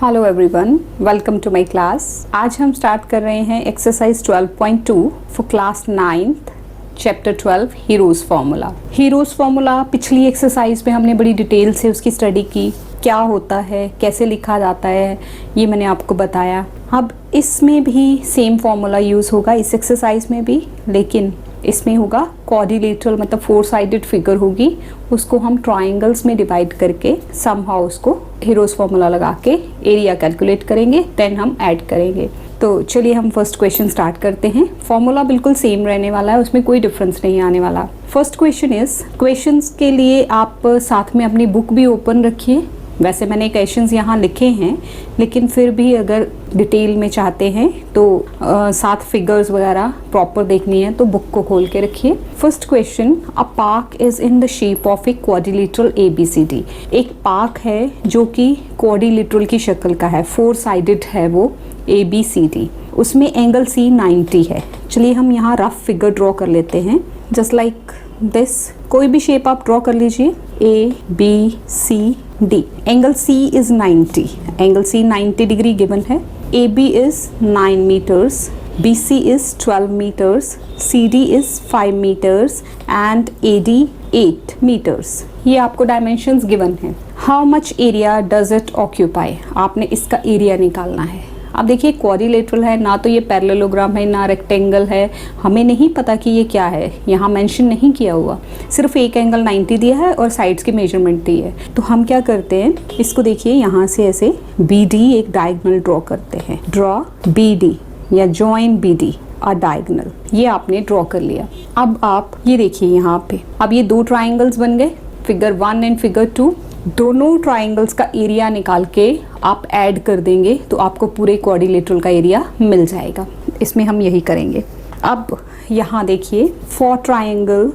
Hello everyone, welcome to my class. आज हम start कर रहे हैं exercise 12.2 for class 9th chapter 12 Hero's formula. Hero's formula पिछली एक्सरसाइज में हमने बड़ी डिटेल से उसकी स्टडी की, क्या होता है, कैसे लिखा जाता है, ये मैंने आपको बताया। अब इसमें भी सेम फार्मूला यूज़ होगा, इस एक्सरसाइज में भी, लेकिन इसमें होगा क्वाड्रिलेटरल, मतलब 4 साइडेड फिगर होगी, उसको हम ट्राइंगल्स में डिवाइड करके समहाउ उसको हीरोज फार्मूला लगा के एरिया कैलकुलेट करेंगे, देन हम ऐड करेंगे। तो चलिए हम फर्स्ट क्वेश्चन स्टार्ट करते हैं। फॉर्मूला बिल्कुल सेम रहने वाला है, उसमें कोई डिफरेंस नहीं आने वाला। फर्स्ट क्वेश्चन इज, क्वेश्चंस के लिए आप साथ में अपनी बुक भी ओपन रखिए। वैसे मैंने क्वेश्चंस यहाँ लिखे हैं, लेकिन फिर भी अगर डिटेल में चाहते हैं तो साथ फिगर्स वगैरह प्रॉपर देखनी है तो बुक को खोल के रखिए। First question, a park is in the shape of a quadrilateral ABCD। एक पार्क है जो कि क्वाड्रिलेटरल की शक्ल का है, 4 साइडेड है वो ABCD, उसमें एंगल C 90 है। चलिए हम यहाँ रफ फिगर ड्रॉ कर लेते हैं, जस्ट लाइक दिस। कोई भी शेप आप ड्रॉ कर लीजिए, ABCD। Angle C is 90, angle C 90 degree given है। AB is 9 metres, BC is 12 metres, CD is 5 metres and AD 8 metres. ये आपको डायमेंशंस गिवन है। How much area does it occupy, आपने इसका एरिया निकालना है। अब देखिए क्वाड्रिलेटरल है, ना तो ये पैरेललोग्राम है ना रेक्टेंगल है, हमें नहीं पता कि ये क्या है, यहाँ मेंशन नहीं किया हुआ, सिर्फ एक एंगल 90 दिया है और साइड्स की मेजरमेंट दी है। तो हम क्या करते हैं, इसको देखिए यहाँ से ऐसे BD एक डायगोनल ड्रॉ करते हैं। ड्रॉ BD या जॉइन BD और डायगोनल, ये आपने ड्रॉ कर लिया। अब आप ये देखिए यहाँ पे, अब ये 2 ट्राइंगल्स बन गए, फिगर 1 एंड फिगर 2। दोनों ट्राइंगल्स का एरिया निकाल के आप ऐड कर देंगे तो आपको पूरे क्वाड्रिलेटरल का एरिया मिल जाएगा। इसमें हम यही करेंगे। अब यहाँ देखिए, फॉर ट्राइंगल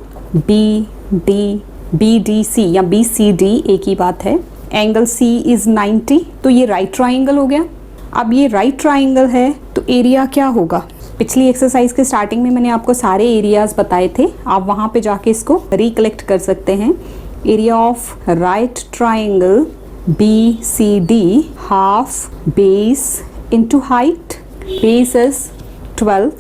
BDC या BCD एक ही बात है, एंगल C इज 90, तो ये राइट ट्राइंगल हो गया। अब ये राइट ट्राइंगल है तो एरिया क्या होगा, पिछली एक्सरसाइज के स्टार्टिंग में मैंने आपको सारे एरियाज बताए थे, आप वहाँ पे जाके इसको रिकलेक्ट कर सकते हैं। Area of right triangle BCD, half base into height, base is 12,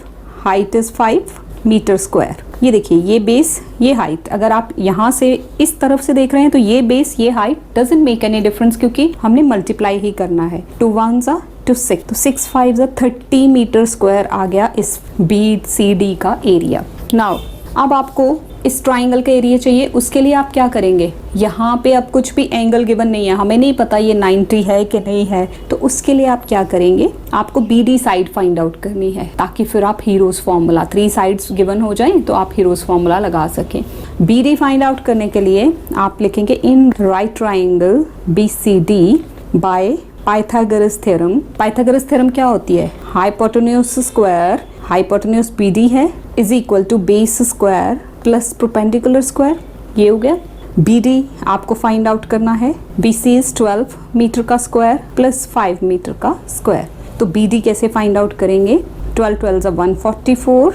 height is 5 metre square. ये देखिए, ये बेस ये हाइट, अगर आप यहाँ से इस तरफ से देख रहे हैं तो ये बेस ये height doesn't make any difference, क्योंकि हमने मल्टीप्लाई ही करना है। 2 1s are 6, तो 6 5s are 30 मीटर स्क्वायर आ गया इस BCD का एरिया। नाउ अब आपको इस ट्राइंगल का एरिया चाहिए, उसके लिए आप क्या करेंगे, यहाँ पे अब कुछ भी एंगल गिवन नहीं है, हमें नहीं पता ये 90 है कि नहीं है, तो उसके लिए आप क्या करेंगे, आपको BD साइड फाइंड आउट करनी है, ताकि फिर आप हीरोज फार्मूला, 3 साइड्स गिवन हो जाएं तो आप हीरोज फार्मूला लगा सकें। BD फाइंड आउट करने के लिए आप लिखेंगे in right triangle BCD by Pythagoras theorem. Pythagoras theorem क्या होती है, हाइपोटेन्यूज स्क्वायर, हाइपोटेन्यूज BD है, is equal to base square plus perpendicular square. ये हो गया। BD आपको फाइंड आउट करना है, BC इज 12 मीटर का स्क्वायर प्लस 5 मीटर का स्क्वायर। तो BD कैसे फाइंड आउट करेंगे, 12 12 is 144,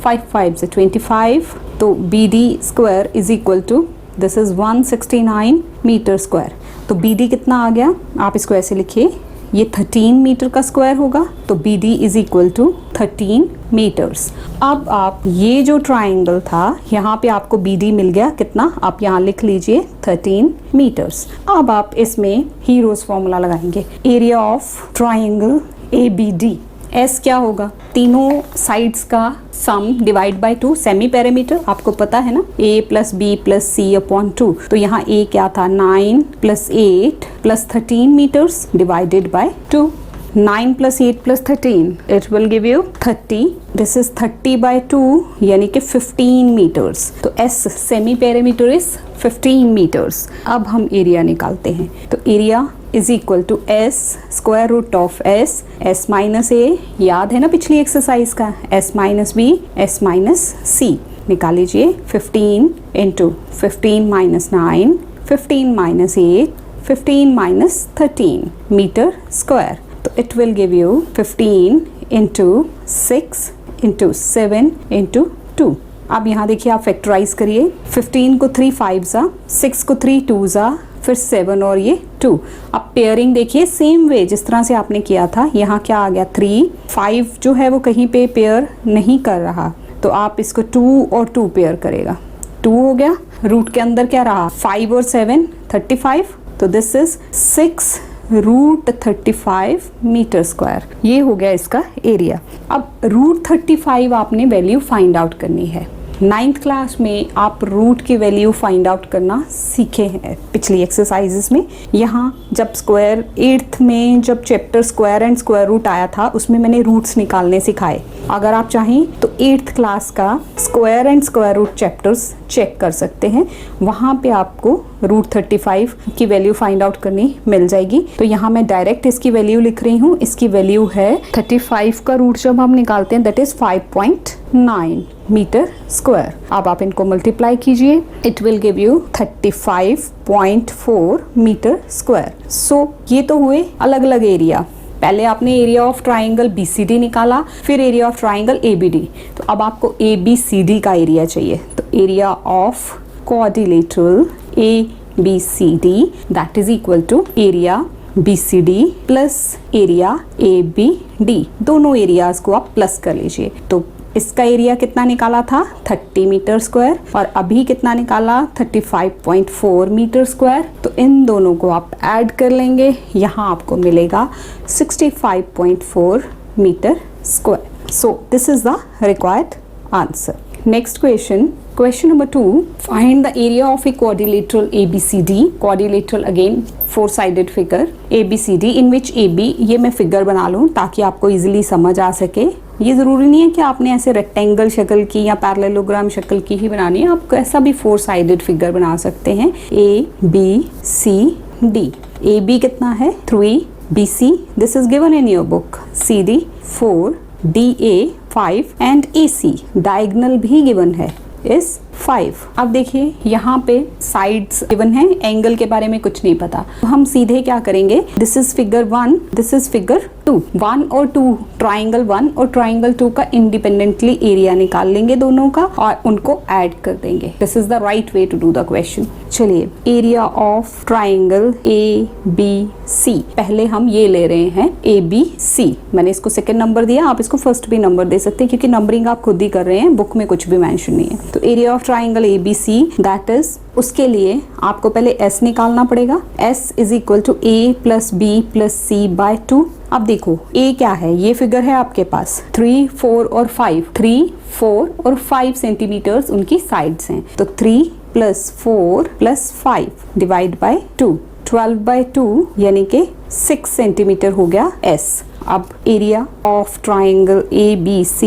5 5 is 25, तो BD square is equal to this is 169 metre square. तो BD कितना आ गया, आप इसको ऐसे लिखिए, ये 13 मीटर का स्क्वायर होगा, तो BD is equal to 13 metres. अब आप ये जो ट्राइंगल था, यहाँ पे आपको BD मिल गया कितना, आप यहाँ लिख लीजिए 13 मीटर्स। अब आप इसमें हीरोज फॉर्मूला लगाएंगे, area of triangle ABD। S क्या होगा, तीनों साइड्स का sum divide by 2, semi parameter आपको पता है ना, A plus B plus C upon 2। तो यहाँ A क्या था, 9 plus 8 plus 13 metres divided by 2। 9 plus 8 plus 13, it will give you 30। This is 30 by 2 यानी कि 15 मीटर्स। तो S semi parameter is 15 metres. अब हम एरिया निकालते हैं, तो area is equal to S square root of S minus A, याद है ना पिछली एक्सरसाइज का, S minus B, S minus C। निकाल लीजिए, 15 into 15 minus 9, 15 minus 8, 15 minus 13 metre square. तो it will give you 15 into 6 into 7 into 2, अब यहाँ देखिए आप फैक्टराइज करिए, 15 को 3 5 ज़ा, 6 को 3 2 ज़ा, फिर 7 और ये 2। अब पेयरिंग देखिए सेम वे जिस तरह से आपने किया था, यहाँ क्या आ गया 3, 5 जो है वो कहीं पे पेयर नहीं कर रहा, तो आप इसको 2 और 2 पेयर करेगा, 2 हो गया। रूट के अंदर क्या रहा 5 और 7 35, तो this is 6 root 35 metre square. ये हो गया इसका एरिया। अब रूट 35 आपने वैल्यू फाइंड आउट करनी है। 9th क्लास में आप रूट की वैल्यू फाइंड आउट करना सीखे हैं पिछली एक्सरसाइजेस में। यहाँ जब स्क्वायर 8th में जब chapter square and square root आया था उसमें मैंने रूट्स निकालने सिखाए। अगर आप चाहें तो 8th क्लास का square and square root chapters check कर सकते हैं, वहाँ पे आपको रूट 35 की वैल्यू फाइंड आउट करनी मिल जाएगी। तो यहाँ मैं डायरेक्ट इसकी वैल्यू लिख रही हूँ। इसकी वैल्यू है 35 का रूट जब हम निकालते हैं दैट इज 5.9 मीटर स्क्वायर। अब आप इनको मल्टीप्लाई कीजिए, it will give you 35.4 metre square. So ये तो हुए अलग अलग एरिया। पहले आपने एरिया ऑफ ट्राइंगल BCD निकाला, फिर एरिया ऑफ ट्राइंगल ABD। तो अब आपको ABCD का एरिया चाहिए, तो area of quadrilateral ABCD that is equal to area BCD plus area ABD। दोनों एरियाज को आप प्लस कर लीजिए। तो इसका एरिया कितना निकाला था 30 मीटर स्क्वायर और अभी कितना निकाला 35.4 मीटर स्क्वायर। तो इन दोनों को आप ऐड कर लेंगे, यहाँ आपको मिलेगा 65.4 metre square. So this is the required answer. Next question, question number 2, find the area of a quadrilateral ABCD, quadrilateral again four-sided figure ABCD in which AB, ये मैं फिगर बना लूँ ताकि आपको इजीली समझ आ सके। ये ज़रूरी नहीं है कि आपने ऐसे रेक्टेंगल शक्ल की या पैरेललोग्राम शक्ल की ही बनानी है, आप कैसा भी 4-साइडेड फिगर बना सकते हैं। ABCD, AB कितना है 3, BC this is given in your book, CD 4, DA 5 and AC diagonal भी गिवन है इज 5। अब देखिए यहाँ पे साइड्स गिवन है, एंगल के बारे में कुछ नहीं पता, तो हम सीधे क्या करेंगे, this is figure 1, this is figure 2। 1 और 2 ट्राइंगल 1 और ट्राइंगल 2 का इंडिपेंडेंटली एरिया निकाल लेंगे दोनों का और उनको ऐड कर देंगे। This is the right way to do the question. चलिए, एरिया ऑफ ट्राइंगल ABC, पहले हम ये ले रहे हैं ABC। मैंने इसको सेकेंड नंबर दिया, आप इसको फर्स्ट भी नंबर दे सकते हैं क्योंकि नंबरिंग आप खुद ही कर रहे हैं, बुक में कुछ भी मेंशन नहीं है। तो area of triangle ABC that is, उसके लिए आपको पहले S निकालना पड़ेगा। S is equal to A plus B plus C by 2। अब देखो A क्या है, ये फिगर है आपके पास 3, 4 और 5, 3, 4 और 5 सेंटीमीटर्स उनकी साइड्स हैं। तो 3 plus 4 plus 5 divide by 2, 12 by 2 यानी कि 6 सेंटीमीटर हो गया S। अब area of triangle ABC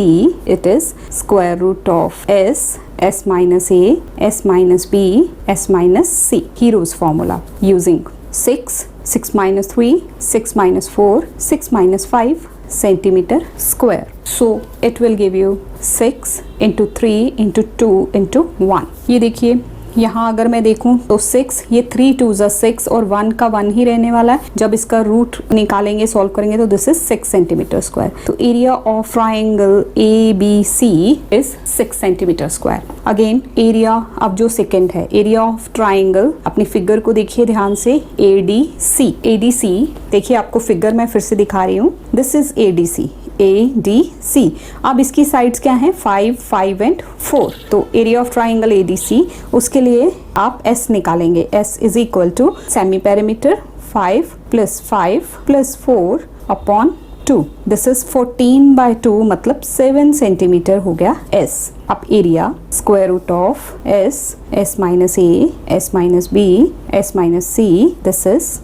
it is square root of S minus A, S minus B, S minus C. Hero's formula using 6 minus 3, 6 minus 4, 6 minus 5 centimeter square. So it will give you 6 into 3 into 2 into 1. ये देखिए यहाँ अगर मैं देखूं तो 6, ये 3 2 ज़ा 6 और 1 का 1 ही रहने वाला है। जब इसका रूट निकालेंगे, सॉल्व करेंगे तो दिस इज 6 सेंटीमीटर स्क्वायर। तो area of triangle ABC is 6 centimetre square. Again area, अब जो सेकंड है एरिया ऑफ ट्राइंगल, अपनी फिगर को देखिए ध्यान से, ADC देखिए, आपको फिगर मैं फिर से दिखा रही हूँ, दिस इज ADC। अब इसकी साइड्स क्या हैं 5, 5 एंड 4। तो एरिया ऑफ ट्राइंगल ADC, उसके लिए आप S निकालेंगे। S is equal to semi perimeter 5 plus 5 plus 4 upon 2, this is 14 by 2 मतलब 7 सेंटीमीटर हो गया S। अब area square root of S minus A, S minus B, S minus C, this is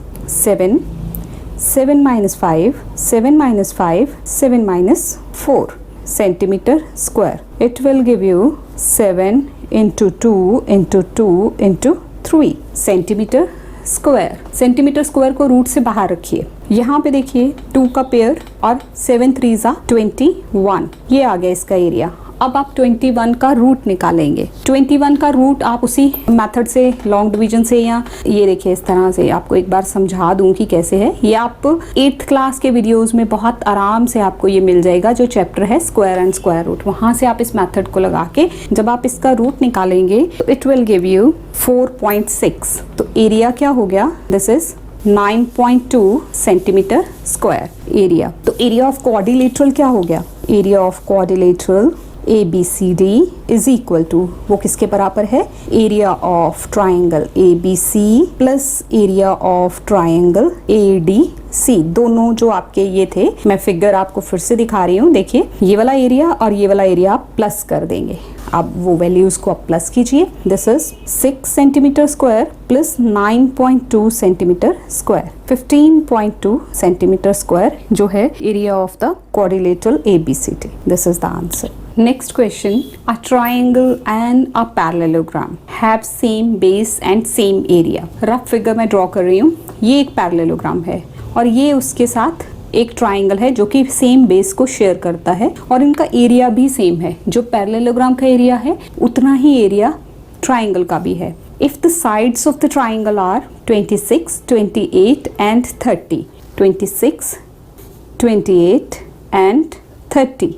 7 minus 5, 7 minus 5, 7 minus 4 centimeter square. It will give you 7 into 2 into 2 into 3 centimeter square. Centimetre square को root से बाहर रखिए। यहाँ पे देखिए 2 का pair और 7 3 ज़ा 21, ये आ गया इसका एरिया। अब आप 21 का रूट निकालेंगे। 21 का रूट आप उसी मेथड से, लॉन्ग डिवीजन से, या ये देखिए इस तरह से आपको एक बार समझा दूं कि कैसे है। ये आप 8th क्लास के वीडियोस में बहुत आराम से आपको ये मिल जाएगा, जो चैप्टर है स्क्वायर एंड स्क्वायर रूट। वहां से आप इस मेथड को लगा के जब आप इसका रूट निकालेंगे तो इट विल गिव यू 4.6। तो एरिया क्या हो गया, this is 9.2 centimetre square area. तो एरिया ऑफ क्वाड्रिलेटरल क्या हो गया, area of quadrilateral ABCD is equal to, वो किसके बराबर है, area of triangle ABC plus area of triangle ADC। दोनों जो आपके ये थे, मैं फिगर आपको फिर से दिखा रही हूँ। देखिए ये वाला एरिया और ये वाला एरिया आप प्लस कर देंगे। अब वो वैल्यूज को आप प्लस कीजिए। This is 6 centimetre square plus 9.2 centimetre square, 15.2 centimetre square जो है area of the quadrilateral ABCD। This is the answer. Next question, a triangle and a parallelogram have same base and same area। Rough figure मैं draw कर रही हूँ। ये एक parallelogram है और ये उसके साथ एक ट्राइंगल है जो कि सेम बेस को शेयर करता है और इनका एरिया भी सेम है। जो पैरेललोग्राम का एरिया है उतना ही एरिया ट्राइंगल का भी है। If the sides of the triangle are 26, 28 and 30, 26, 28 and 30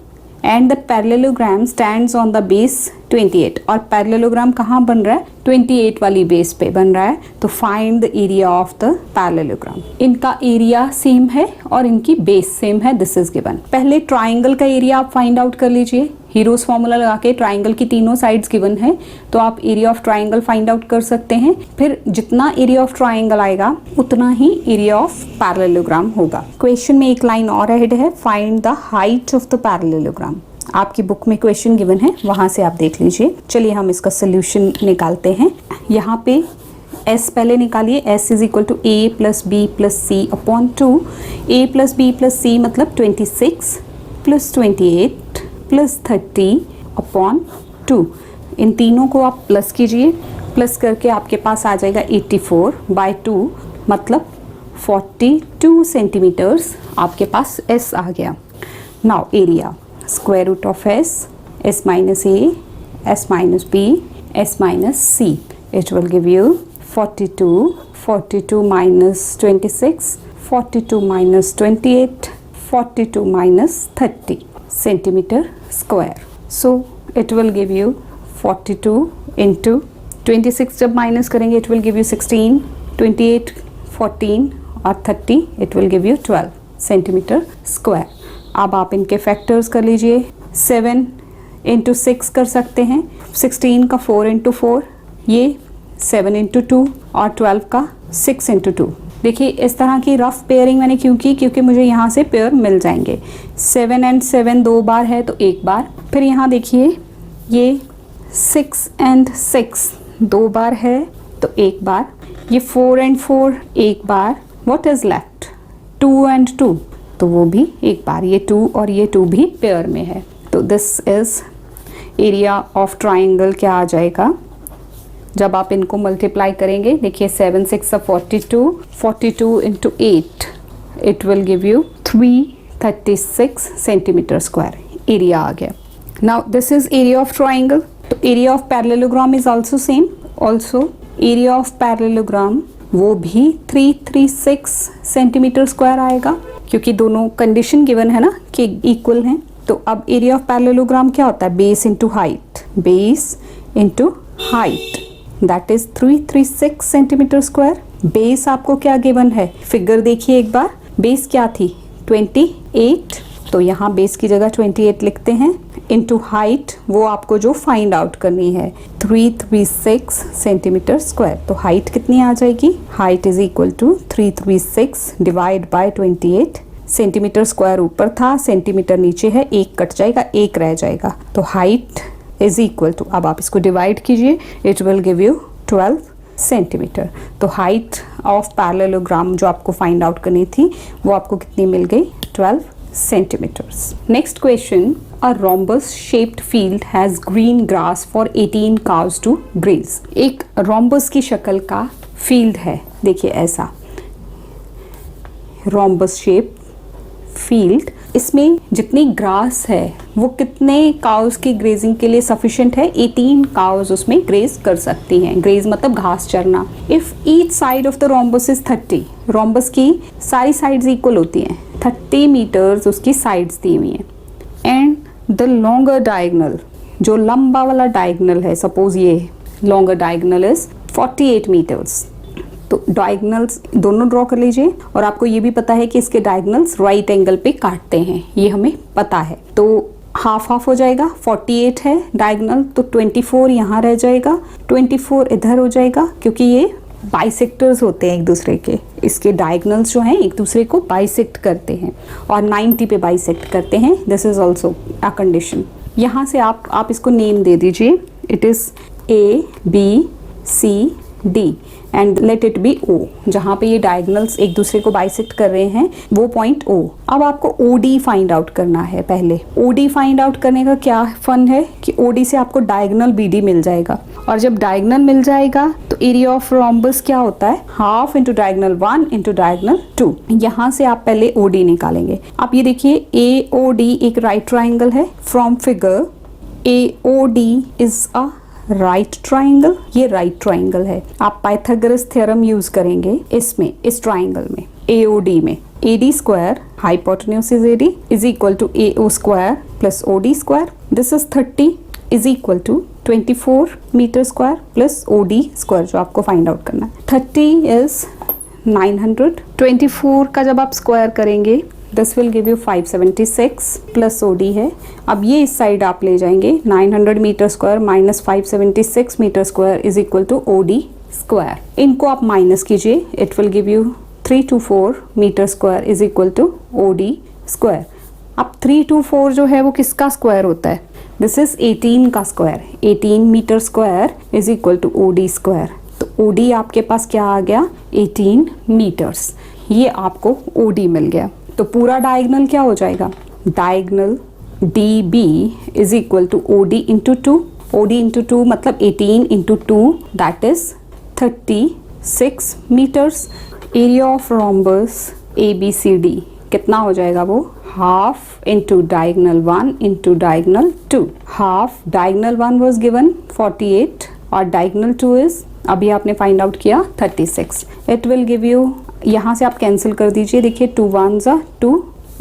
and the parallelogram stands on the base 28, और पैरेललोग्राम कहाँ बन रहा है, 28 वाली बेस पे बन रहा है। तो find the area of the parallelogram. इनका एरिया सेम है और इनकी बेस सेम है। This is given. पहले ट्राइंगल का एरिया आप फाइंड आउट कर लीजिए। हीरोज फॉर्मूला लगा के ट्राइंगल की तीनों साइड्स गिवन है तो आप area of triangle find out कर सकते हैं। फिर जितना एरिया ऑफ ट्राइंगल आएगा उतना ही एरिया ऑफ पैरेललोग्राम होगा। क्वेश्चन में एक लाइन और ऐड है, find the height of the parallelogram. आपकी बुक में क्वेश्चन गिवन है, वहां से आप देख लीजिए। चलिए हम इसका सोल्यूशन निकालते हैं। यहाँ पे S पहले निकालिए। S is equal to A plus B plus C upon 2। A plus B plus C मतलब 26 प्लस 28 प्लस 30 अपॉन 2। इन तीनों को आप प्लस कीजिए। प्लस करके आपके पास आ जाएगा 84/2 मतलब 42 सेंटीमीटर्स आपके पास S आ गया। Now area, square root of S minus A, S minus B, S minus C. It will give you 42, 42 minus 26, 42 minus 28, 42 minus 30 centimeter square. So it will give you 42 into 26 जब minus करेंगे it will give you 16, 28, 14 और 30 it will give you 12 centimetre square. अब आप इनके factors कर लीजिए। 7 into 6 कर सकते हैं, 16 का 4 इंटू 4, ये 7 इंटू 2 और 12 का 6 इंटू 2। देखिए इस तरह की रफ पेयरिंग मैंने क्यों की, क्योंकि मुझे यहाँ से पेयर मिल जाएंगे। 7 and 7 दो बार है तो एक बार। फिर यहाँ देखिए ये 6 and 6 दो बार है तो एक बार। ये 4 and 4 एक बार। व्हाट इज लेफ्ट, 2 and 2 तो वो भी एक बार। ये 2 और ये 2 भी पेयर में है। तो this is area of triangle क्या आ जाएगा जब आप इनको मल्टीप्लाई करेंगे। देखिए 7 6 42, 42 into 8 it will give you 336 centimetre square area आ गया। Now this is area of triangle. तो area of parallelogram is also same. Also area of parallelogram वो भी 336 सेंटीमीटर स्क्वायर आएगा क्योंकि दोनों कंडीशन गिवन है ना कि इक्वल हैं। तो अब एरिया ऑफ पैरेललोग्राम क्या होता है, base into height, base into height, that is 336 centimetre square. Base आपको क्या गिवन है, फिगर देखिए एक बार। बेस क्या थी 28, तो यहाँ बेस की जगह 28 लिखते हैं, इंटू हाइट वो आपको जो फाइंड आउट करनी है 336 सेंटीमीटर स्क्वायर। तो हाइट कितनी आ जाएगी, height is equal to 336 divide by 28। Centimetre square ऊपर था, सेंटीमीटर नीचे है, एक कट जाएगा, एक रह जाएगा। तो हाइट इज इक्वल टू, अब आप इसको डिवाइड कीजिए, it will give you 12 centimetre. तो हाइट ऑफ पैरेललोग्राम जो आपको फाइंड आउट करनी थी वो आपको कितनी मिल गई, 12 centimeters. Next question, a rhombus shaped field has green grass for 18 cows to graze. एक rhombus की शक्ल का field है, देखिए ऐसा rhombus shaped field इसमें जितनी ग्रास है वो कितने काउस की ग्रेजिंग के लिए सफिशिएंट है? 18 काउस उसमें ग्रेज कर सकती हैं। ग्रेज मतलब घास चरना। If each side of the rhombus is 30, rhombus की सारी साइड्स इक्वल होती हैं, 30 मीटर्स उसकी साइड्स दी हुई हैं। एंड द लॉन्गर डायगनल, जो लंबा वाला डायगनल है, सपोज ये लॉन्गर डायगनल इज 48 मीटर्स। तो डायगनल्स दोनों ड्रॉ कर लीजिए और आपको ये भी पता है कि इसके डायगनल्स राइट एंगल पे काटते हैं, ये हमें पता है। तो हाफ हाफ हो जाएगा, 48 है डायगनल तो 24 यहाँ रह जाएगा, 24 इधर हो जाएगा, क्योंकि ये बाइसेक्टर्स होते हैं एक दूसरे के। इसके डायगनल्स जो हैं एक दूसरे को बाइसेक्ट करते हैं और 90 पे बाइसेक्ट करते हैं। This is also a condition. यहाँ से आप इसको नेम दे दीजिए। It is ABCD and let it be O। जहाँ पे ये डायगनल्स एक दूसरे को बाइसेक्ट कर रहे हैं वो पॉइंट O। अब आपको OD फाइंड आउट करना है। पहले OD फाइंड आउट करने का क्या फन है कि OD से आपको डायगनल BD मिल जाएगा, और जब डायगनल मिल जाएगा तो एरिया ऑफ रोम्बस क्या होता है? Half into diagonal 1 into diagonal 2। यहाँ से आप पहले OD निकालेंगे। आप ये देखिए AOD एक राइट ट्राइंगल है। From figure AOD is a right triangle, ये राइट ट्राइंगल है। आप पाइथागोरस थ्योरम यूज करेंगे इसमें, इस ट्राइंगल में AOD में। AD square hypotenuse is AD is equal to AO square plus OD square. This is 30 is equal to 24 metre square plus OD square, जो आपको फाइंड आउट करना है। 30 इज 900, 24 का जब आप स्क्वायर करेंगे this will give you 576 plus OD है। अब ये इस साइड आप ले जाएंगे, 900 metre square minus 576 metre square is equal to OD square. इनको आप माइनस कीजिए, it will give you 324 metre square is equal to OD square. अब 324 जो है वो किसका स्क्वायर होता है? दिस इज 18 का square. 18 metre square is equal to OD square. तो OD आपके पास क्या आ गया? 18 मीटर्स। ये आपको OD मिल गया। तो पूरा डायगनल क्या हो जाएगा? Diagonal DB is equal to OD into 2। OD into 2 मतलब 18 into 2 that is 36 metres. Area of rhombus ABCD कितना हो जाएगा? वो half into diagonal 1 into diagonal 2। Half diagonal 1 was given 48 और डायगनल 2 इज अभी आपने फाइंड आउट किया 36। इट विल गिव यू, यहाँ से आप कैंसिल कर दीजिए। देखिए 2 1 2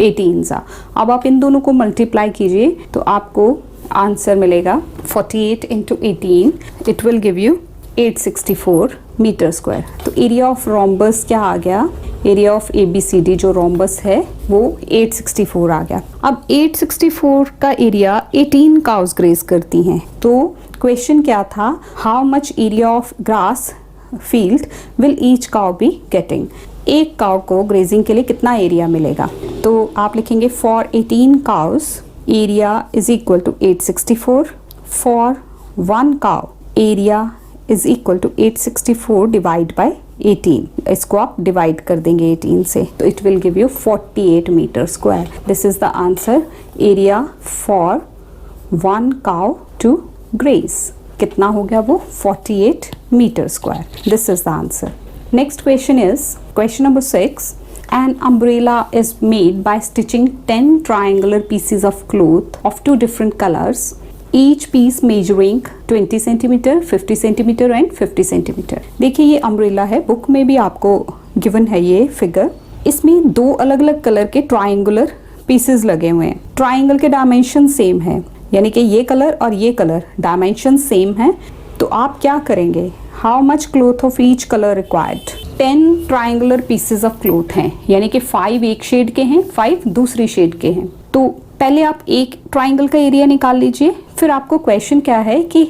18। अब आप इन दोनों को मल्टीप्लाई कीजिए तो आपको आंसर मिलेगा 48 into 18 it will give you 864 metre square. तो एरिया ऑफ रोम्बस क्या आ गया? एरिया ऑफ ABCD जो रोम्बस है वो 864 आ गया। अब 864 का एरिया 18 काउस ग्रेज करती हैं। तो क्वेश्चन क्या था? How much area of grass field will each cow be getting? एक काउ को ग्रेजिंग के लिए कितना एरिया मिलेगा? तो आप लिखेंगे for 18 cows area is equal to 864। For 1 cow area is equal to 864 divide by 18। इसको आप डिवाइड कर देंगे 18 से तो it will give you 48 metre square. This is the answer. Area for 1 cow to graze कितना हो गया? वो 48 metre square. This is the answer. Next question is question number 6. An umbrella is made by stitching 10 triangular pieces of cloth of 2 different colors, each piece measuring 20 centimeter, 50 centimeter and 50 centimeter. देखिए ये umbrella है, book में भी आपको given है ये figure. इसमें 2 अलग अलग कलर के ट्राइंगुलर पीसेस लगे हुए हैं। ट्राइंगल के डायमेंशन सेम है, यानी कि ये कलर और ये कलर डायमेंशन सेम है। तो आप क्या करेंगे? How much cloth of each colour required? 10 triangular pieces of cloth हैं, यानी कि 5 एक शेड के हैं, 5 दूसरी शेड के हैं। तो पहले आप एक ट्राइंगल का एरिया निकाल लीजिए। फिर आपको क्वेश्चन क्या है कि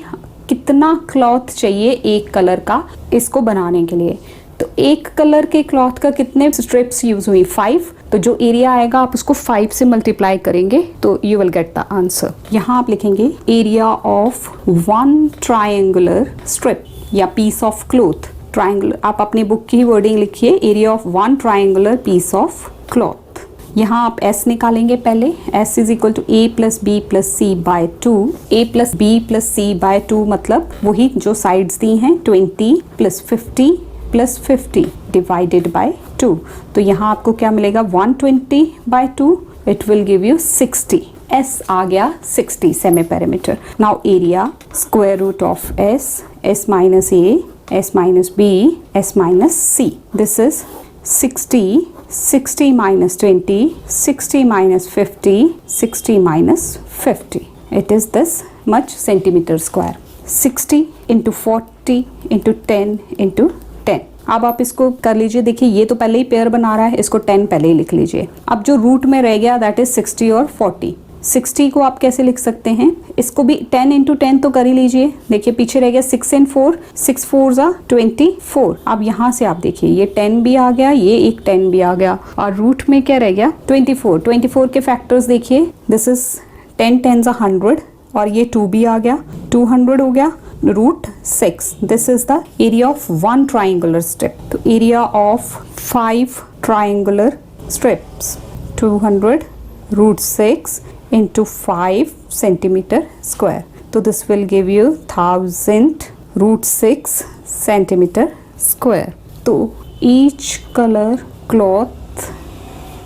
कितना क्लॉथ चाहिए एक कलर का इसको बनाने के लिए। तो एक कलर के क्लॉथ का कितने स्ट्रिप्स यूज हुई? 5। तो जो एरिया आएगा आप उसको 5 से मल्टीप्लाई करेंगे तो you will get the answer. यहाँ आप लिखेंगे एरिया ऑफ 1 ट्राइंगुलर स्ट्रिप या पीस ऑफ क्लॉथ। ट्राइंगुलर आप अपनी बुक की वर्डिंग लिखिए, area of 1 triangular piece of cloth. यहाँ आप S निकालेंगे पहले। S is equal to A plus B plus C by 2। A plus B plus C by 2 मतलब वही जो साइड्स दी हैं 20 प्लस 50 प्लस 50 डिवाइडेड बाय 2। तो यहाँ आपको क्या मिलेगा? 120 by 2 it will give you 60. S आ गया 60 semi perimeter. Now area square root of S minus A, S minus B, S minus C. This is 60, 60 minus 20, 60 minus 50, 60 minus 50. It is this much centimeter square. 60 into 40 into 10 into 10. अब आप इसको कर लीजिए. देखिए ये तो पहले ही पेयर बना रहा है, इसको 10 पहले ही लिख लीजिए. अब जो रूट में रह गया दैट इज 60 और 40. 60 को आप कैसे लिख सकते हैं, इसको भी 10 इंटू 10 तो कर ही लीजिए. देखिए पीछे रह गया 6 and 4, 6 4 जा 24. अब यहाँ से आप देखिए ये 10 भी आ गया, ये एक 10 भी आ गया और रूट में क्या रह गया 24. 24 के फैक्टर्स देखिए, दिस इज 10 10 जा 100 और ये 2 भी आ गया, 200 हो गया. Root 6. This is the area of 1 triangular strip. तो area of 5 triangular strips 200 root 6 into 5 centimeter square. So this will give you 1000 root 6 centimeter square. So each color cloth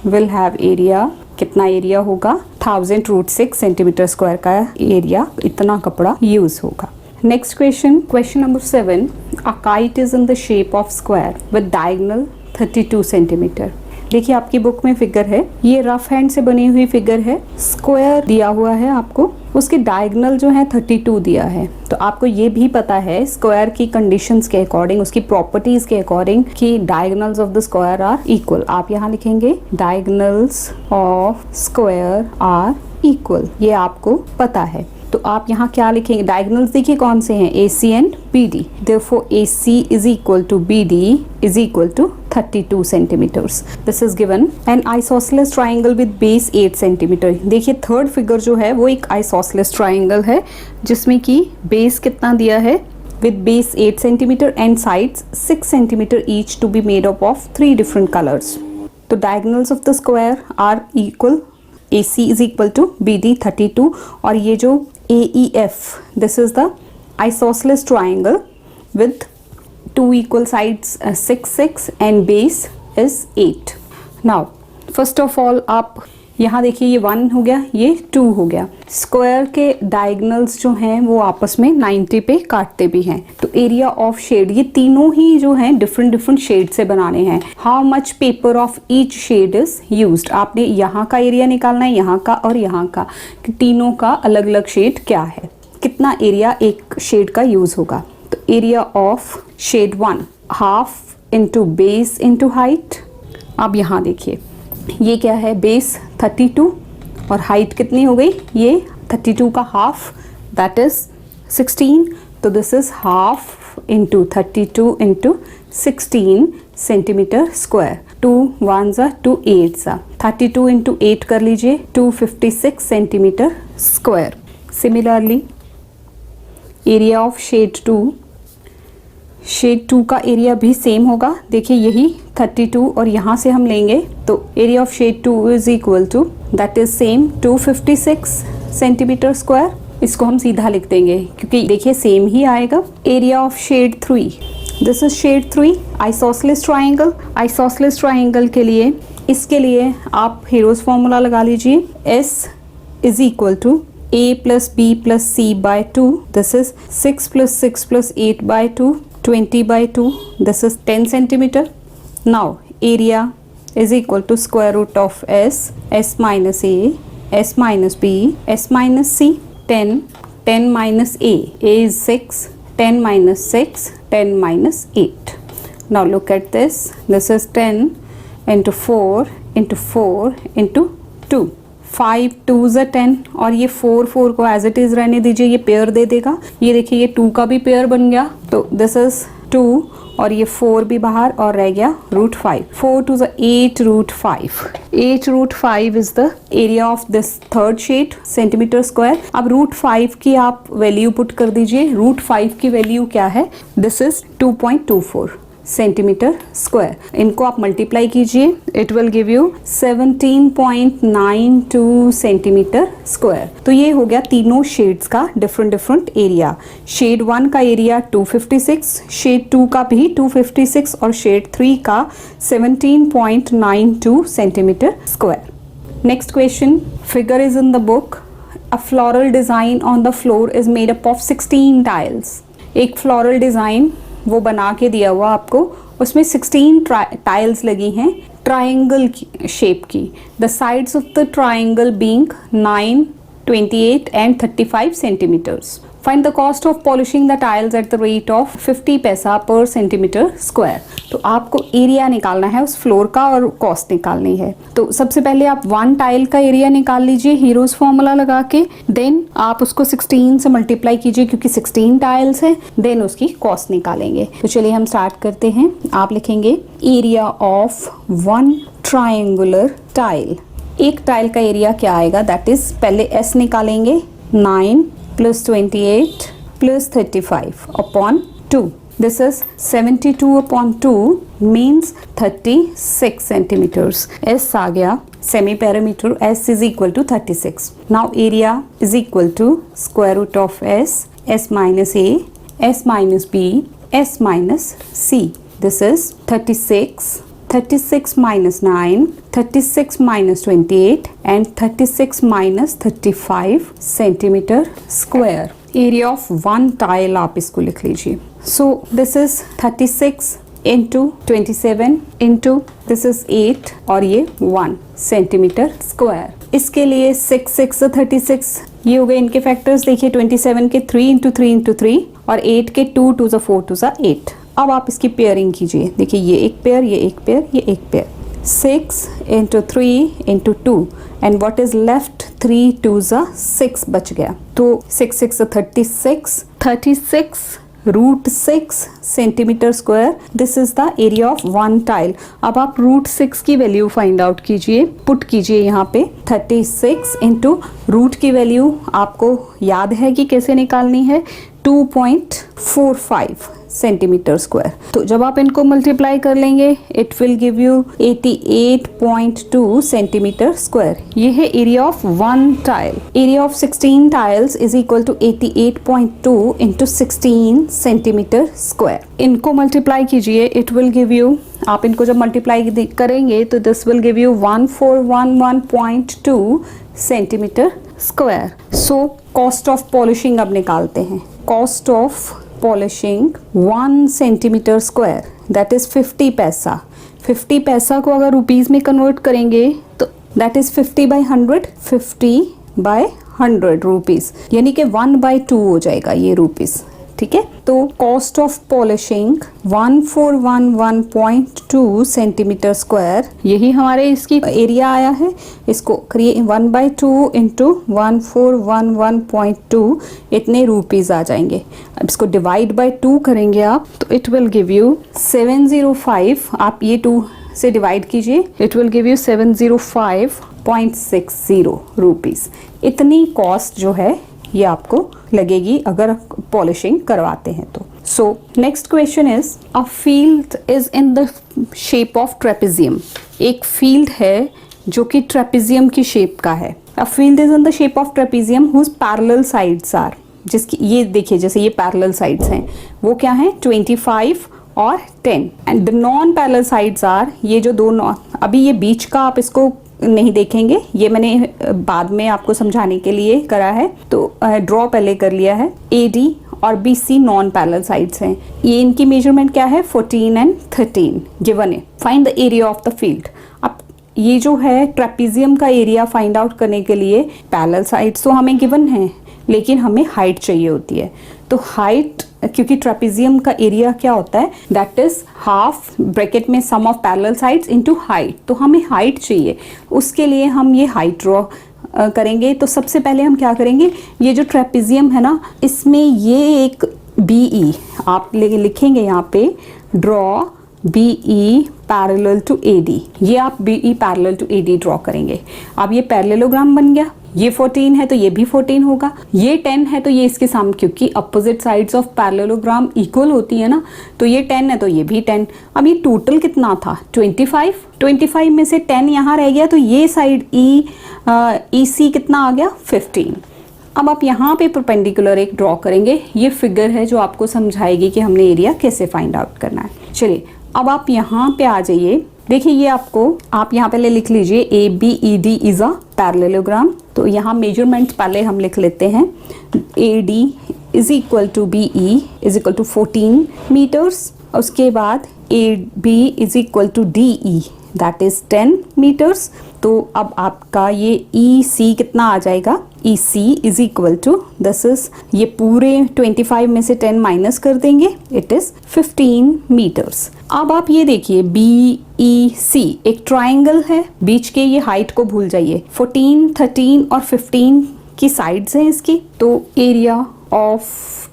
will have area. कितना area होगा 1000 root 6 centimeter square का area, इतना कपड़ा use होगा. Next question, question number 7. A kite is in the shape of square with diagonal 32 centimeter. देखिए आपकी book में figure है, ये रफ हैंड से बनी हुई फिगर है. स्क्वायर दिया हुआ है आपको, उसके डायगोनल जो है 32 दिया है. तो आपको ये भी पता है स्क्वायर की कंडीशंस के अकॉर्डिंग, उसकी प्रॉपर्टीज के अकॉर्डिंग कि diagonals of the square are equal. आप यहाँ लिखेंगे diagonals of square are equal, ये आपको पता है. तो आप यहाँ क्या लिखेंगे, डायगोनल्स देखिए कौन से हैं, AC and BD. Therefore AC is equal to BD is equal to 32 centimeters. This is given an isosceles triangle with base 8 centimeter. देखिए थर्ड फिगर जो है वो एक isosceles triangle है जिसमें कि बेस कितना दिया है with base 8 centimeter and sides 6 centimeter each to be made up of 3 different colors. तो diagonals of the square are equal. AC is equal to BD 32 और ये जो AEF, this is the isosceles triangle with 2 equal sides 6 6 and base is 8. Now first of all आप यहाँ देखिए ये 1 हो गया, ये 2 हो गया. स्क्वायर के डायगोनल्स जो हैं वो आपस में 90 पे काटते भी हैं. तो एरिया ऑफ शेड, ये तीनों ही जो हैं डिफरेंट डिफरेंट शेड से बनाने हैं. How much paper of each shade is used, आपने यहाँ का एरिया निकालना है, यहाँ का और यहाँ का, कि तीनों का अलग अलग शेड क्या है, कितना एरिया एक शेड का यूज होगा. तो area of shade 1 half into base into height. अब यहाँ देखिए ये क्या है, बेस 32 और हाइट कितनी हो गई, ये 32 का हाफ दैट इज 16. तो this is half into 32 into 16 centimetre square. 2 1 जा 2 8 जा 32 इंटू 8 कर लीजिए, 256 centimetre square. Similarly area of shade 2, shade 2 का एरिया भी सेम होगा. देखिए यही 32 और यहाँ से हम लेंगे तो area of shade 2 is equal to that is same 256 centimetre square. इसको हम सीधा लिख देंगे क्योंकि देखिए सेम ही आएगा. Area of shade 3, this is shade 3 isosceles triangle. Isosceles triangle के लिए, इसके लिए आप हीरोज फॉर्मूला लगा लीजिए. S is equal to A plus B plus C by 2. This is 6 plus 6 plus 8 by 2, 20 by 2. This is 10 centimeter. Now area is equal to square root of S, S minus A, S minus B, S minus C. 10, 10 minus A is 6, 10 minus 6, 10 minus 8. Now look at this. This is 10 into 4 into 4 into 2. 5 2 ज़ा 10 और ये 4 4 को as it is रहने दीजिए, ये pair दे देगा. ये देखिए ये 2 का भी पेयर बन गया. तो दिस इज 2 और ये 4 भी बाहर और रह गया रूट 5. 4 2 ज़ा 8 root 5. 8 root 5 is the area of this third shade centimetre square. अब रूट 5 की आप वैल्यू पुट कर दीजिए. रूट 5 की वैल्यू क्या है, दिस इज 2.24 सेंटीमीटर स्क्वायर. इनको आप मल्टीप्लाई कीजिए, it will give you 17.92 centimetre square. तो ये हो गया तीनों शेड्स का डिफरेंट डिफरेंट एरिया. शेड 1 का एरिया 256, शेड 2 का भी 256 और शेड 3 का 17.92 centimetre square. Next question, figure is in the book, a floral design on the floor is made up of 16 tiles. एक फ्लोरल डिजाइन वो बना के दिया हुआ आपको, उसमें 16 टाइल्स लगी हैं ट्राइंगल शेप की। The sides of the triangle being 9, 28 and 35 centimeters. Find the cost of polishing the tiles at the rate of 50 पैसा per centimeter square. तो आपको एरिया निकालना है उस फ्लोर का और कॉस्ट निकालनी है। तो सबसे पहले आप 1 टाइल का एरिया निकाल लीजिए हीरोज फॉर्मूला लगा के, देन आप उसको 16 से मल्टीप्लाई कीजिए क्योंकि 16 टाइल्स है, देन उसकी कॉस्ट निकालेंगे। तो चलिए हम स्टार्ट करते हैं। आप लिखेंगे एरिया ऑफ 1 ट्राइंगुलर टाइल। एक टाइल का एरिया क्या आएगा, दैट इज पहले S निकालेंगे, 9 plus 28 plus 35 upon 2. This is 72 upon 2 means 36 centimeters. S आ गया, semi perimeter S is equal to 36. Now area is equal to square root of S minus A, S minus B, S minus C. This is 36 minus 9, 36 minus 28 and 36 minus 35 centimeter square. Area of 1 tile आप इसको लिख लीजिए। So this is 36 into 27 into this is 8 और ये 1 centimeter square। इसके लिए 6 36 ये हो गए इनके फैक्टर्स। देखिए 27 के 3 into 3 into 3 और 8 के 2 2 ज़ा 4 2 ज़ा 8। अब आप इसकी पेयरिंग कीजिए। देखिए ये एक पेयर, ये एक पेयर, ये एक pair. 6 into 3 into 2 and what is left 3 2 ज़ा 6 बच गया। तो 6 6 36 root 6 centimetre square. This is the area of 1 tile. अब आप रूट 6 की वैल्यू फाइंड आउट कीजिए, पुट कीजिए यहाँ पे 36 इंटू रूट की वैल्यू आपको याद है कि कैसे निकालनी है, 2.45 सेंटीमीटर स्क्वायर। तो जब आप इनको मल्टीप्लाई कर लेंगे it will give you 88.2 centimetre square. ये है area of 1 tile. Area of 16 tiles is equal to 88.2 into 16 centimetre square. इनको मल्टीप्लाई कीजिए, इट विल गिव यू, आप इनको जब मल्टीप्लाई करेंगे तो this will give you 1411.2 centimetre square. So cost of polishing अब निकालते हैं। Cost of polishing 1 centimetre square that is 50 paisa. 50 पैसा को अगर रुपीस में कन्वर्ट करेंगे तो that is 50 by 100, 50 by 100 rupees, यानी कि 1/2 हो जाएगा ये रुपीस। ठीक है, तो cost of polishing 1411.2 centimetre square, यही हमारे इसकी एरिया आया है। इसको करिए 1/2 इंटू 1411.2, इतने रुपीज आ जाएंगे। अब इसको डिवाइड बाय 2 करेंगे आप तो इट विल गिव यू 705। आप ये 2 से डिवाइड कीजिए, it will give you 705.60 rupees. इतनी कॉस्ट जो है ये आपको लगेगी अगर पॉलिशिंग करवाते हैं तो। So next question is, a field is in the shape of trapezium. एक फील्ड है जो कि ट्रेपेजियम की शेप का है। A field is in the shape of trapezium whose parallel sides are, जिसकी ये देखिए जैसे ये पैरेलल साइड्स हैं, वो क्या है 25 और 10 and the non parallel sides are, ये जो दो अभी ये बीच का आप इसको नहीं देखेंगे, ये मैंने बाद में आपको समझाने के लिए करा है, तो ड्रॉ पहले कर लिया है। AD और BC नॉन पैरेलल साइड्स हैं। ये इनकी मेजरमेंट क्या है 14 and 13 गिवन है। Find the area of the field. अब ये जो है ट्रेपेजियम का एरिया फाइंड आउट करने के लिए पैरेलल साइड्स तो हमें गिवन है, लेकिन हमें हाइट चाहिए होती है। तो हाइट, क्योंकि ट्रेपेजियम का एरिया क्या होता है दैट इज हाफ ब्रैकेट में sum of parallel sides into height, तो हमें हाइट चाहिए। उसके लिए हम ये हाइट ड्रॉ करेंगे। तो सबसे पहले हम क्या करेंगे, ये जो ट्रेपेजियम है ना, इसमें ये एक BE आप लिखेंगे यहाँ पे, draw BE parallel to AD। ये आप BE parallel to AD draw करेंगे। अब ये पैरेललोग्राम बन गया। ये 14 है तो ये भी 14 होगा, ये 10 है तो ये इसके सामने, क्योंकि opposite sides of parallelogram equal होती है ना, तो ये 10 है तो ये भी 10। अब ये टोटल कितना था 25 में से 10 यहाँ रह गया, तो ये साइड EC कितना आ गया 15। अब आप यहाँ पे परपेंडिकुलर एक ड्रॉ करेंगे। ये फिगर है जो आपको समझाएगी कि हमने एरिया कैसे फाइंड आउट करना है। चलिए अब आप यहाँ पे आ जाइए। देखिए ये आपको, आप यहाँ पहले लिख लीजिए ABED इज अ पैरेललोग्राम। तो यहाँ मेजरमेंट पहले हम लिख लेते हैं। AD is equal to BE is equal to 14 metres. उसके बाद AB is equal to DE that is 10 metres. तो अब आपका ये EC कितना आ जाएगा, EC is equal to, this is, ये पूरे 25 में से 10 माइनस कर देंगे, इट इज 15 मीटर्स। अब आप ये देखिए BEC एक ट्राइंगल है, बीच के ये हाइट को भूल जाइए, 14, 13 और 15 की साइड्स हैं इसकी। तो area of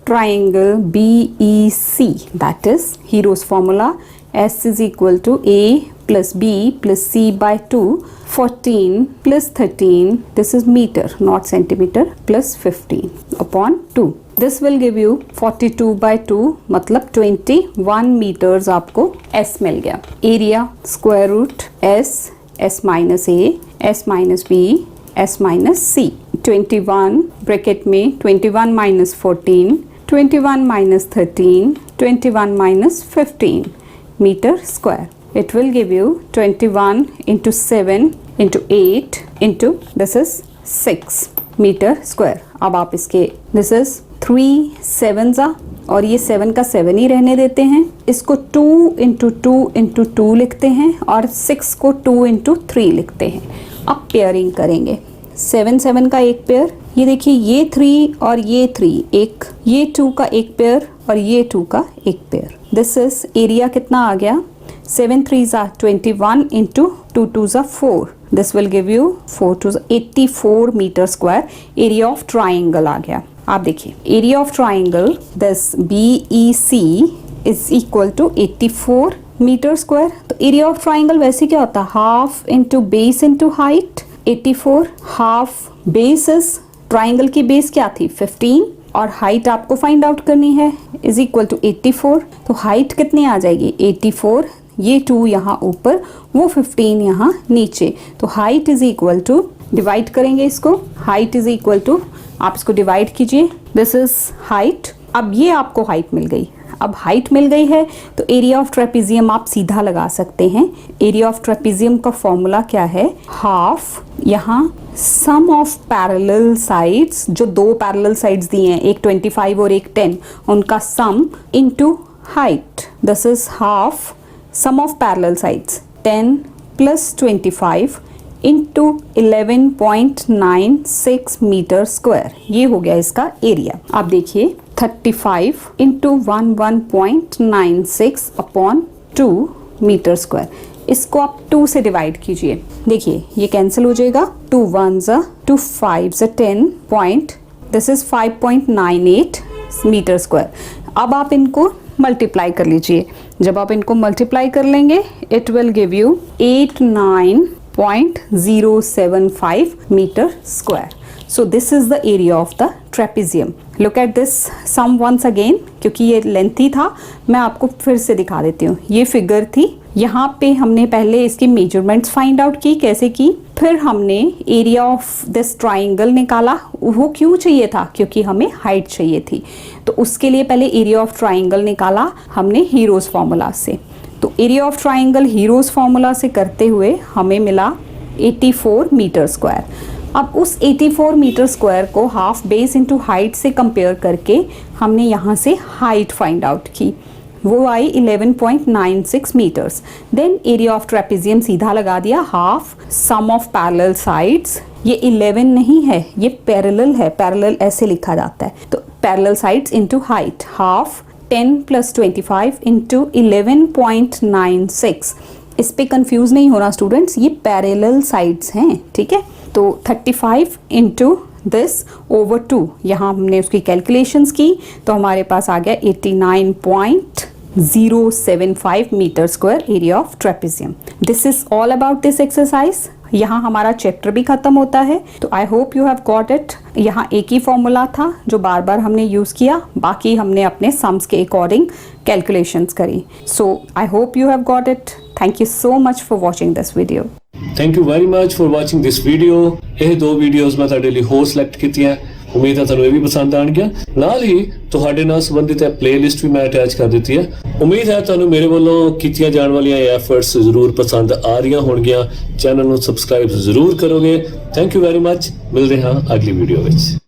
triangle BEC that is heron's formula, S is equal to A plus B plus C by 2, 14 plus 13, this is meter not centimeter, plus 15 upon 2. This will give you 42 by 2 मतलब 21 meters आपको S मिल गया। एरिया square root S minus A, S minus B, S minus C। 21 bracket में 21 minus 14, 21 minus 13, 21 minus 15 metre square. It will give you 21 into 7 into 8 into this is 6 meter square। अब आप इसके this is 3 7s और ये 7 का 7 ही रहने देते हैं। इसको 2 into 2 into 2 लिखते हैं और 6 को 2 into 3 लिखते हैं। अब पेयरिंग करेंगे, 7 7 का एक पेयर, ये देखिए ये 3 और ये 3 एक, ये 2 का एक पेयर और ये 2 का एक पेयर। दिस इज एरिया कितना आ गया, 7 3s are 21 into 2 2s are 4. This will give you 4 2s 84 meter square. Area of triangle आ गया। आप देखिए area of triangle this BEC is equal to 84 meter square। तो area of triangle वैसे क्या होता है, half into base into height। 84 half base is, triangle की base क्या थी 15 और हाइट आपको फाइंड आउट करनी है, इज इक्वल टू 84। तो हाइट कितनी आ जाएगी 84, ये 2 यहाँ ऊपर, वो 15 यहाँ नीचे। तो height is equal to, divide करेंगे इसको, हाइट इज इक्वल टू, आप इसको डिवाइड कीजिए, दिस इज हाइट। अब ये आपको हाइट मिल गई। अब हाइट मिल गई है तो एरिया ऑफ ट्रेपेजियम आप सीधा लगा सकते हैं। एरिया ऑफ ट्रेपेजियम का फॉर्मूला क्या है, हाफ, यहाँ सम ऑफ पैरेलल साइड्स, जो 2 पैरेलल साइड्स दिए हैं, एक 25 और एक 10, उनका sum into height, this is half sum of parallel sides 10 plus 25 into 11.96 metre square. ये हो गया इसका एरिया। आप देखिए 35 इंटू 11.96 अपॉन 2 मीटर स्क्वायर। इसको आप 2 से डिवाइड कीजिए, देखिए ये कैंसिल हो जाएगा, 2 1s 2 5s 10 point, this is 5.98 metre square. अब आप इनको मल्टीप्लाई कर लीजिए, जब आप इनको मल्टीप्लाई कर लेंगे it will give you 89.075 meter square. So this is the area of the trapezium. Look at this sum once again, क्योंकि ये लेंथी था, मैं आपको फिर से दिखा देती हूँ। ये फिगर थी, यहाँ पे हमने पहले इसकी मेजरमेंट्स फाइंड आउट की, कैसे की, फिर हमने एरिया ऑफ दिस ट्राइंगल निकाला। वो क्यों चाहिए था, क्योंकि हमें हाइट चाहिए थी, तो उसके लिए पहले एरिया ऑफ ट्राइंगल निकाला हमने हीरोज फॉर्मूला से। तो area of triangle heroes formula से करते हुए हमें मिला 84 मीटर स्क्वायर। अब उस 84 मीटर स्क्वायर को हाफ बेस इंटू हाइट से कंपेयर करके हमने यहाँ से हाइट फाइंड आउट की, वो आई 11.96 metres. Then area of trapezium सीधा लगा दिया, half sum of parallel sides, ये 11 नहीं है, ये पैरेलल है, पैरेलल ऐसे लिखा जाता है, तो parallel sides into height, half 10 plus 25 into 11.96। इस पे कंफ्यूज नहीं होना स्टूडेंट्स, ये पैरेलल साइड्स हैं, ठीक है। तो 35 इंटू दिस ओवर 2, यहाँ हमने उसकी कैलकुलेशंस की तो हमारे पास आ गया 89.075 metre square area of trapezium. This is all about this exercise. यहाँ हमारा चैप्टर भी खत्म होता है, तो I hope you have got it. यहाँ एक ही फॉर्मूला था जो बार बार हमने यूज़ किया, बाकी हमने अपने सम्स के अकॉर्डिंग कैलकुलेशंस करी। So I hope you have got it. Thank you so much for watching this video. Thank you very much for watching this video. ਇਹ 2 ਵੀਡੀਓਜ਼ ਮੈਂ ਤੁਹਾਡੇ ਲਈ ਹੋਰ ਸਿਲੈਕਟ ਕੀਤੀਆਂ, ਉਮੀਦ ਹੈ ਤੁਹਾਨੂੰ ਇਹ ਵੀ ਪਸੰਦ ਆਣਗੀਆਂ। ਨਾਲ ਹੀ ਤੁਹਾਡੇ ਨਾਲ ਸੰਬੰਧਿਤ ਪਲੇਲਿਸਟ ਵੀ ਮੈਂ ਅਟੈਚ ਕਰ ਦਿੱਤੀ ਹੈ। ਉਮੀਦ ਹੈ ਤੁਹਾਨੂੰ ਮੇਰੇ ਵੱਲੋਂ ਕੀਤੀਆਂ ਜਾਣ ਵਾਲੀਆਂ ਐਫਰਟਸ ਜ਼ਰੂਰ ਪਸੰਦ ਆ ਰਹੀਆਂ ਹੋਣਗੀਆਂ। ਚੈਨਲ ਨੂੰ ਸਬਸਕ੍ਰਾਈਬ ਜ਼ਰੂਰ ਕਰੋਗੇ। Thank you very much. ਮਿਲਦੇ ਹਾਂ ਅਗਲੀ ਵੀਡੀਓ ਵਿੱਚ।